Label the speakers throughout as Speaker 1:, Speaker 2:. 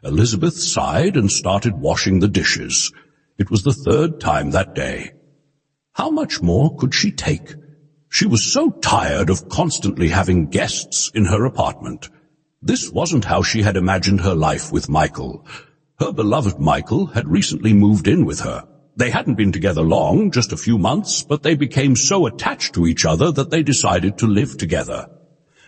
Speaker 1: Elizabeth sighed and started washing the dishes. It was the third time that day. How much more could she take? She was so tired of constantly having guests in her apartment. This wasn't how she had imagined her life with Michael. Her beloved Michael had recently moved in with her. They hadn't been together long, just a few months, but they became so attached to each other that they decided to live together.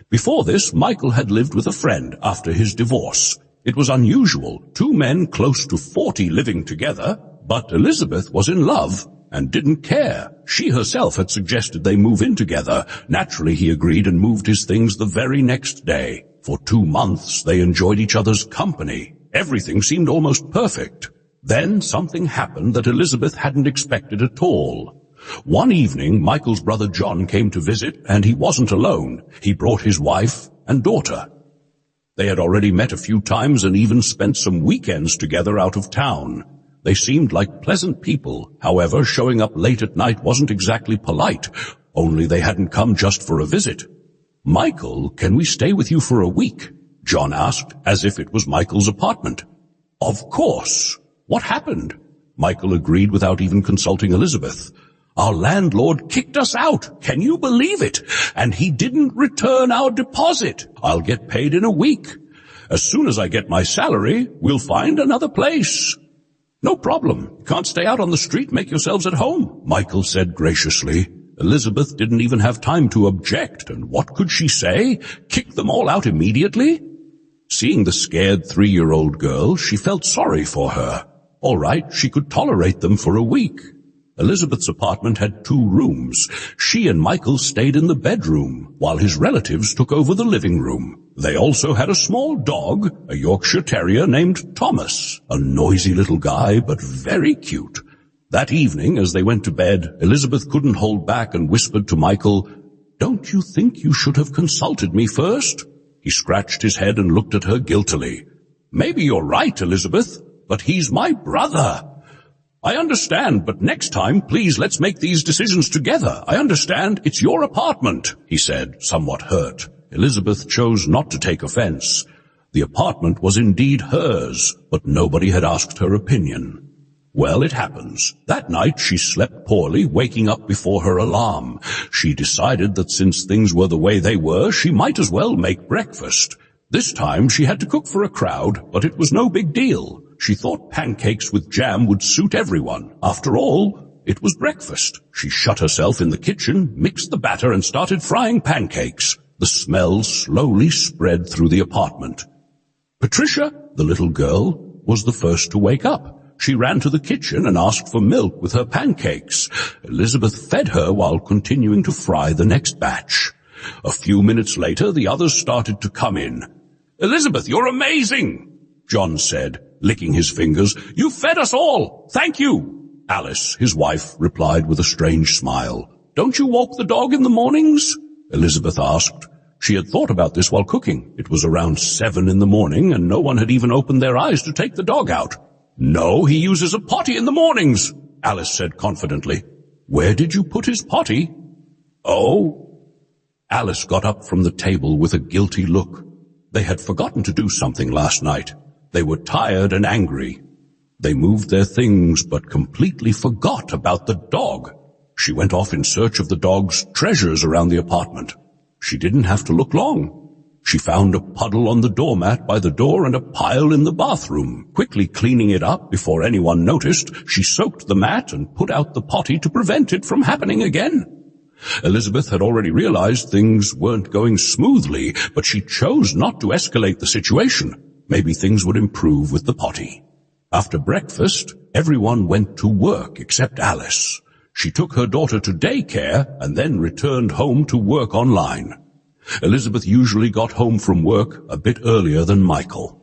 Speaker 1: Before this, Michael had lived with a friend after his divorce. It was unusual, 2 men close to 40 living together, but Elizabeth was in love and didn't care. She herself had suggested they move in together. Naturally, he agreed and moved his things the very next day. For 2 months, they enjoyed each other's company. Everything seemed almost perfect. Then something happened that Elizabeth hadn't expected at all. One evening, Michael's brother John came to visit, and he wasn't alone. He brought his wife and daughter. They had already met a few times and even spent some weekends together out of town. They seemed like pleasant people. However, showing up late at night wasn't exactly polite, only they hadn't come just for a visit. "Michael, can we stay with you for a week?" John asked, as if it was Michael's apartment. "Of course. What happened?" Michael agreed without even consulting Elizabeth. "Our landlord kicked us out. Can you believe it? And he didn't return our deposit. I'll get paid in a week. As soon as I get my salary, we'll find another place." "No problem. Can't stay out on the street. Make yourselves at home," Michael said graciously. Elizabeth didn't even have time to object, and what could she say? Kick them all out immediately? Seeing the scared 3-year-old girl, she felt sorry for her. All right, she could tolerate them for a week. Elizabeth's apartment had 2 rooms. She and Michael stayed in the bedroom, while his relatives took over the living room. They also had a small dog, a Yorkshire Terrier named Thomas, a noisy little guy, but very cute. That evening, as they went to bed, Elizabeth couldn't hold back and whispered to Michael, "Don't you think you should have consulted me first?" He scratched his head and looked at her guiltily. "Maybe you're right, Elizabeth, but he's my brother." "I understand, but next time, please let's make these decisions together. I understand it's your apartment," he said, somewhat hurt. Elizabeth chose not to take offense. The apartment was indeed hers, but nobody had asked her opinion. Well, it happens. That night she slept poorly, waking up before her alarm. She decided that since things were the way they were, she might as well make breakfast. This time she had to cook for a crowd, but it was no big deal. She thought pancakes with jam would suit everyone. After all, it was breakfast. She shut herself in the kitchen, mixed the batter, and started frying pancakes. The smell slowly spread through the apartment. Patricia, the little girl, was the first to wake up. She ran to the kitchen and asked for milk with her pancakes. Elizabeth fed her while continuing to fry the next batch. A few minutes later, the others started to come in. "Elizabeth, you're amazing," John said, licking his fingers. "You fed us all. Thank you." Alice, his wife, replied with a strange smile. "Don't you walk the dog in the mornings?" Elizabeth asked. She had thought about this while cooking. It was around 7 in the morning, and no one had even opened their eyes to take the dog out. "No, he uses a potty in the mornings," Alice said confidently. "Where did you put his potty?" "Oh." Alice got up from the table with a guilty look. They had forgotten to do something last night. They were tired and angry. They moved their things but completely forgot about the dog. She went off in search of the dog's treasures around the apartment. She didn't have to look long. She found a puddle on the doormat by the door and a pile in the bathroom. Quickly cleaning it up before anyone noticed, she soaked the mat and put out the potty to prevent it from happening again. Elizabeth had already realized things weren't going smoothly, but she chose not to escalate the situation. Maybe things would improve with the potty. After breakfast, everyone went to work except Alice. She took her daughter to daycare and then returned home to work online. Elizabeth usually got home from work a bit earlier than Michael.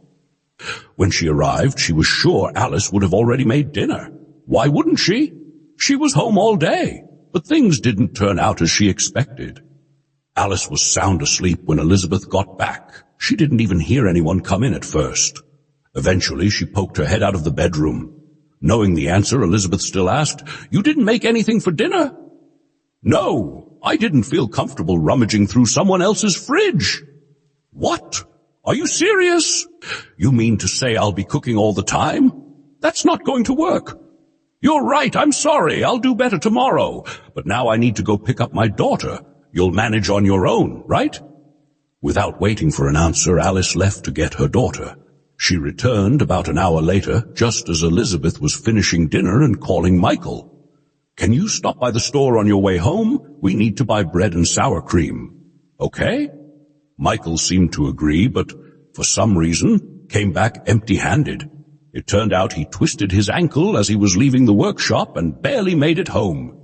Speaker 1: When she arrived, she was sure Alice would have already made dinner. Why wouldn't she? She was home all day, but things didn't turn out as she expected. Alice was sound asleep when Elizabeth got back. She didn't even hear anyone come in at first. Eventually, she poked her head out of the bedroom. Knowing the answer, Elizabeth still asked, "You didn't make anything for dinner?" "No, I didn't feel comfortable rummaging through someone else's fridge." "What? Are you serious? You mean to say I'll be cooking all the time? That's not going to work. You're right, I'm sorry. I'll do better tomorrow. But now I need to go pick up my daughter. You'll manage on your own, right? Without waiting for an answer, Alice left to get her daughter. She returned about an hour later, just as Elizabeth was finishing dinner and calling Michael. Can you stop by the store on your way home? We need to buy bread and sour cream. Okay? Michael seemed to agree, but for some reason came back empty-handed. It turned out he twisted his ankle as he was leaving the workshop and barely made it home.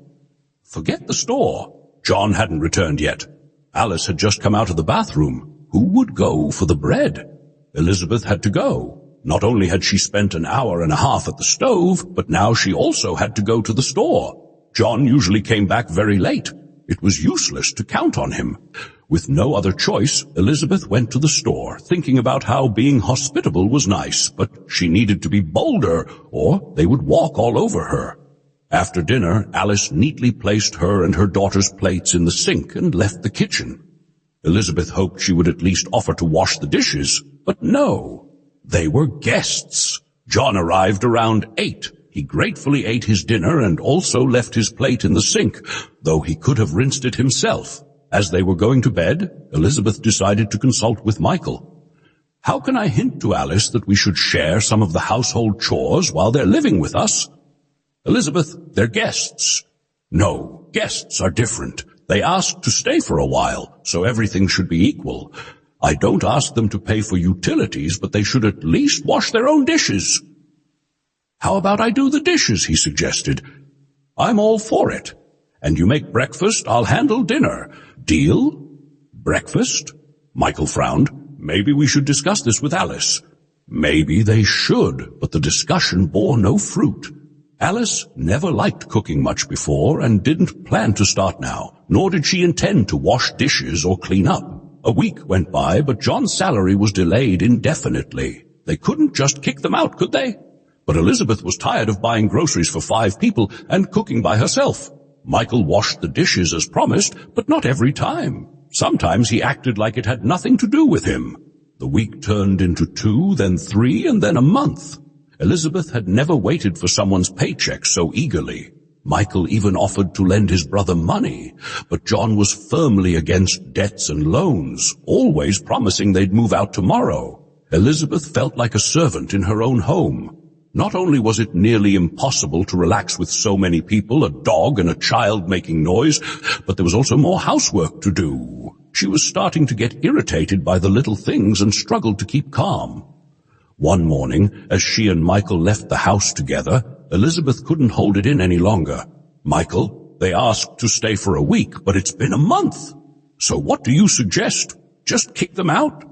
Speaker 1: Forget the store. John hadn't returned yet. Alice had just come out of the bathroom. Who would go for the bread? Elizabeth had to go. Not only had she spent an hour and a half at the stove, but now she also had to go to the store. John usually came back very late. It was useless to count on him. With no other choice, Elizabeth went to the store, thinking about how being hospitable was nice, but she needed to be bolder, or they would walk all over her. After dinner, Alice neatly placed her and her daughter's plates in the sink and left the kitchen. Elizabeth hoped she would at least offer to wash the dishes, but no. They were guests. John arrived around 8. He gratefully ate his dinner and also left his plate in the sink, though he could have rinsed it himself. As they were going to bed, Elizabeth decided to consult with Michael. How can I hint to Alice that we should share some of the household chores while they're living with us? Elizabeth, they're guests. No, guests are different. They asked to stay for a while, so everything should be equal. I don't ask them to pay for utilities, but they should at least wash their own dishes. How about I do the dishes, he suggested. I'm all for it. And you make breakfast, I'll handle dinner. Deal? Breakfast? Michael frowned. Maybe we should discuss this with Alice. Maybe they should, but the discussion bore no fruit. Alice never liked cooking much before and didn't plan to start now, nor did she intend to wash dishes or clean up. A week went by, but John's salary was delayed indefinitely. They couldn't just kick them out, could they? But Elizabeth was tired of buying groceries for 5 people and cooking by herself. Michael washed the dishes as promised, but not every time. Sometimes he acted like it had nothing to do with him. The week turned into 2, then 3, and then a month. Elizabeth had never waited for someone's paycheck so eagerly. Michael even offered to lend his brother money, but John was firmly against debts and loans, always promising they'd move out tomorrow. Elizabeth felt like a servant in her own home. Not only was it nearly impossible to relax with so many people, a dog and a child making noise, but there was also more housework to do. She was starting to get irritated by the little things and struggled to keep calm. One morning, as she and Michael left the house together, Elizabeth couldn't hold it in any longer. Michael, they asked to stay for a week, but it's been a month. So what do you suggest? Just kick them out?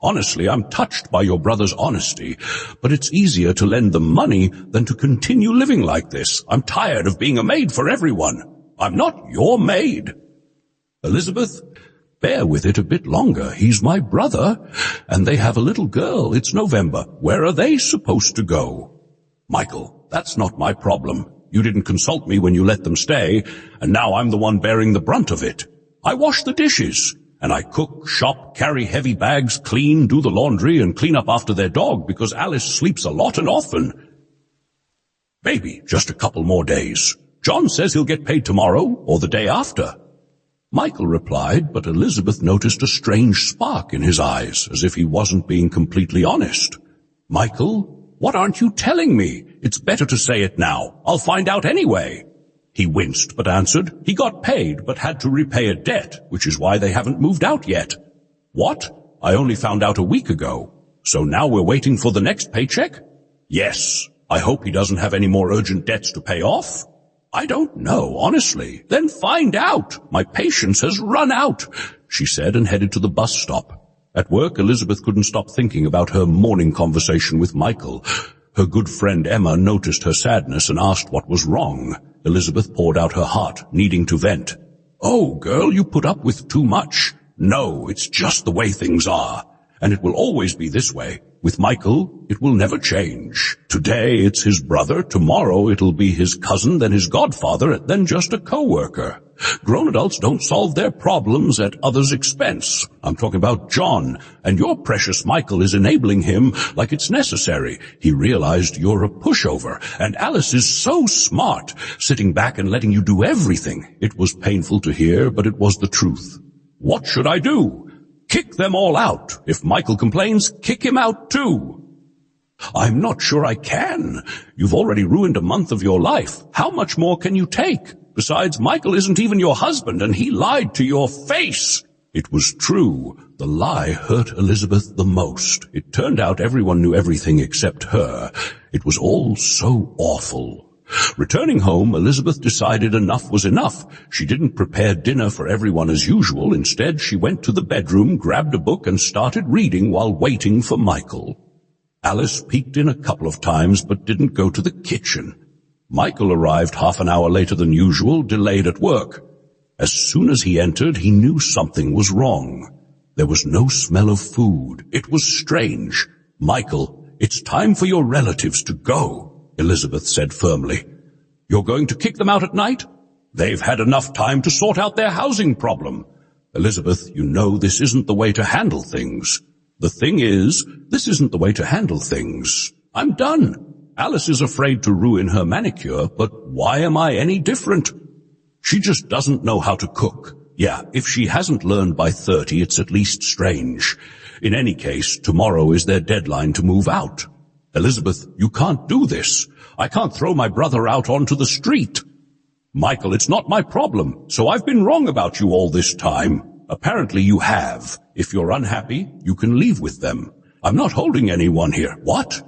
Speaker 1: Honestly, I'm touched by your brother's honesty, but it's easier to lend them money than to continue living like this. I'm tired of being a maid for everyone. I'm not your maid. Elizabeth, bear with it a bit longer. He's my brother, and they have a little girl. It's November. Where are they supposed to go? Michael, that's not my problem. You didn't consult me when you let them stay, and now I'm the one bearing the brunt of it. I wash the dishes. And I cook, shop, carry heavy bags, clean, do the laundry, and clean up after their dog because Alice sleeps a lot and often. Maybe just a couple more days. John says he'll get paid tomorrow or the day after. Michael replied, but Elizabeth noticed a strange spark in his eyes, as if he wasn't being completely honest. Michael, what aren't you telling me? It's better to say it now. I'll find out anyway. He winced but answered, he got paid but had to repay a debt, which is why they haven't moved out yet. What? I only found out a week ago. So now we're waiting for the next paycheck? Yes. I hope he doesn't have any more urgent debts to pay off. I don't know, honestly. Then find out. My patience has run out, she said and headed to the bus stop. At work, Elizabeth couldn't stop thinking about her morning conversation with Michael. Her good friend Emma noticed her sadness and asked what was wrong. Elizabeth poured out her heart, needing to vent. Oh, girl, you put up with too much. No, it's just the way things are. and it will always be this way. With Michael, it will never change. Today it's his brother, tomorrow it'll be his cousin, then his godfather, and then just a co-worker. Grown adults don't solve their problems at others' expense. I'm talking about John, and your precious Michael is enabling him like it's necessary. He realized you're a pushover, and Alice is so smart, sitting back and letting you do everything. It was painful to hear, but it was the truth. What should I do? Kick them all out. If Michael complains, kick him out too. I'm not sure I can. You've already ruined a month of your life. How much more can you take? Besides, Michael isn't even your husband, and he lied to your face. It was true. The lie hurt Elizabeth the most. It turned out everyone knew everything except her. It was all so awful. Returning home, Elizabeth decided enough was enough. She didn't prepare dinner for everyone as usual. Instead, she went to the bedroom, grabbed a book, and started reading while waiting for Michael. Alice peeked in a couple of times, but didn't go to the kitchen. Michael arrived half an hour later than usual, delayed at work. As soon as he entered, he knew something was wrong. There was no smell of food. It was strange. Michael, it's time for your relatives to go, Elizabeth said firmly. You're going to kick them out at night? They've had enough time to sort out their housing problem. Elizabeth, you know this isn't the way to handle things. The thing is, this isn't the way to handle things. I'm done. Alice is afraid to ruin her manicure, but why am I any different? She just doesn't know how to cook. Yeah, if she hasn't learned by 30, it's at least strange. In any case, tomorrow is their deadline to move out. Elizabeth, you can't do this. I can't throw my brother out onto the street. Michael, it's not my problem, so I've been wrong about you all this time. Apparently you have. If you're unhappy, you can leave with them. I'm not holding anyone here. What?